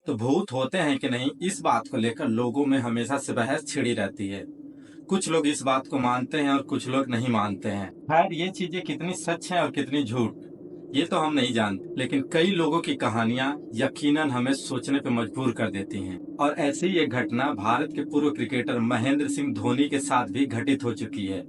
तो भूत होते हैं कि नहीं, इस बात को लेकर लोगों में हमेशा से बहस छिड़ी रहती है। कुछ लोग इस बात को मानते हैं और कुछ लोग नहीं मानते हैं। खैर, ये चीजें कितनी सच हैं और कितनी झूठ, ये तो हम नहीं जानते, लेकिन कई लोगों की कहानियां यकीनन हमें सोचने पर मजबूर कर देती हैं। और ऐसी ही एक घटना भारत के पूर्व क्रिकेटर महेंद्र सिंह धोनी के साथ भी घटित हो चुकी है,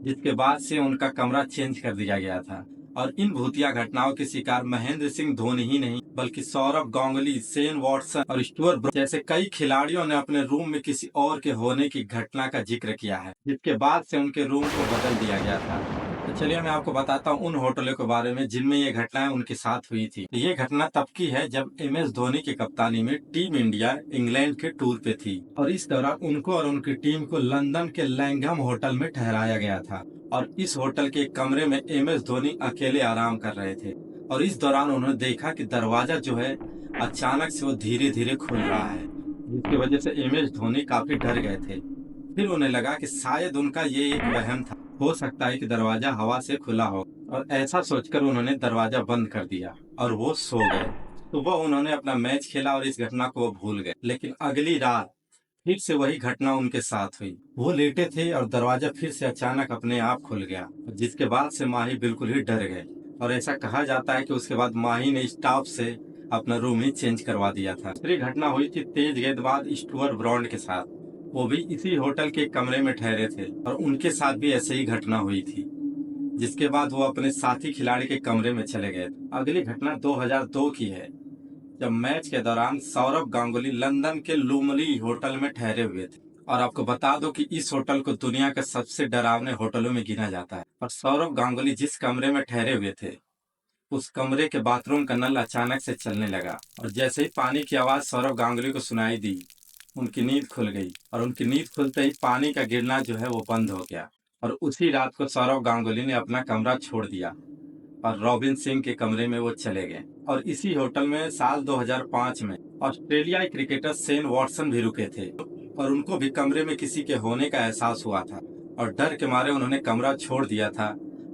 जिसके बाद से उनका कमरा चेंज कर दिया गया था। और इन भूतिया घटनाओं के शिकार महेंद्र सिंह धोनी ही नहीं, बल्कि सौरव गांगुली, शेन वॉटसन और स्टुअर्ट ब्रॉड जैसे कई खिलाड़ियों ने अपने रूम में किसी और के होने की घटना का जिक्र किया है, जिसके बाद से उनके रूम को बदल दिया गया था। तो चलिए मैं आपको बताता हूँ उन होटलों के बारे में जिनमें ये घटनाएं उनके साथ हुई थी। ये घटना तब की है जब MS धोनी की कप्तानी में टीम इंडिया इंग्लैंड के टूर पे थी, और इस दौरान उनको और उनकी टीम को लंदन के लैंघम होटल में ठहराया गया था। और इस होटल के एक कमरे में MS धोनी अकेले आराम कर रहे थे, और इस दौरान उन्होंने देखा कि दरवाजा जो है अचानक से वो धीरे धीरे खुल रहा है, जिसकी वजह से MS धोनी काफी डर गए थे। फिर उन्हें लगा कि शायद उनका ये एक वहम था, हो सकता है कि दरवाजा हवा से खुला हो, और ऐसा सोचकर उन्होंने दरवाजा बंद कर दिया और वो सो गए। सुबह उन्होंने अपना मैच खेला और इस घटना को वो भूल गए, लेकिन अगली रात फिर से वही घटना उनके साथ हुई। वो लेटे थे और दरवाजा फिर से अचानक अपने आप खुल गया, जिसके बाद से माही बिल्कुल ही डर गए। और ऐसा कहा जाता है कि उसके बाद माही ने स्टाफ से अपना रूम ही चेंज करवा दिया था। दूसरी घटना हुई थी तेज गेंदबाज स्टुअर्ट ब्रॉड के साथ। वो भी इसी होटल के कमरे में ठहरे थे और उनके साथ भी ऐसे ही घटना हुई थी, जिसके बाद वो अपने साथी खिलाड़ी के कमरे में चले गए। अगली घटना 2002 की है, जब मैच के दौरान सौरव गांगुली लंदन के लूमली होटल में ठहरे हुए थे। और आपको बता दो कि इस होटल को दुनिया के सबसे डरावने होटलों में गिना जाता है। और सौरव गांगुली जिस कमरे में ठहरे हुए थे, उस कमरे के बाथरूम का नल अचानक से चलने लगा, और जैसे ही पानी की आवाज सौरव गांगुली को सुनाई दी, उनकी नींद खुल गई। और उनकी नींद खुलते ही पानी का गिरना जो है वो बंद हो गया। और उसी रात को सौरव गांगुली ने अपना कमरा छोड़ दिया और रॉबिन सिंह के कमरे में वो चले गए। और इसी होटल में साल 2005 में ऑस्ट्रेलियाई क्रिकेटर शेन वॉटसन भी रुके थे, और उनको भी कमरे में किसी के होने का एहसास हुआ था, और डर के मारे उन्होंने कमरा छोड़ दिया था,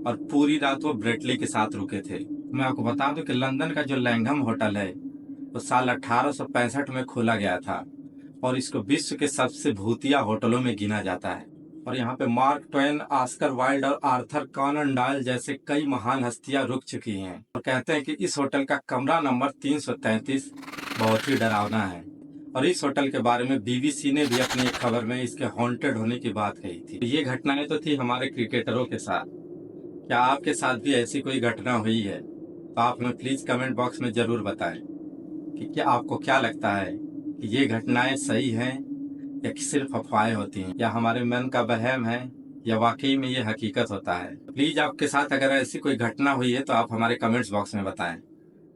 और पूरी रात वो ब्रेटली के साथ रुके थे। मैं आपको बता दूं कि लंदन का जो लैंघम होटल है वो साल 1865 में खोला गया था, और इसको विश्व के सबसे भूतिया होटलों में गिना जाता है। और यहाँ पे मार्क ट्वेन, ऑस्कर वाइल्ड और आर्थर कॉनन डॉयल जैसे कई महान हस्तियां रुक चुकी हैं, और कहते हैं कि इस होटल का कमरा नंबर 333 बहुत ही डरावना है। और इस होटल के बारे में BBC ने भी अपनी एक खबर में इसके हॉन्टेड होने की बात कही थी। ये घटनाएं तो थी हमारे क्रिकेटरों के साथ। क्या आपके साथ भी ऐसी कोई घटना हुई है? तो आप हमें प्लीज कमेंट बॉक्स में जरूर बताएं कि क्या आपको क्या लगता है कि ये घटनाएं सही हैं या कि सिर्फ अफवाहें होती हैं, या हमारे मन का वहम है, या वाकई में ये हकीकत होता है। प्लीज आपके साथ अगर ऐसी कोई घटना हुई है तो आप हमारे कमेंट्स बॉक्स में बताएं,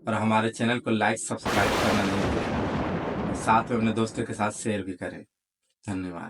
और हमारे चैनल को लाइक सब्सक्राइब करना नहीं भूलें, और साथ में अपने दोस्तों के साथ शेयर भी करें। धन्यवाद।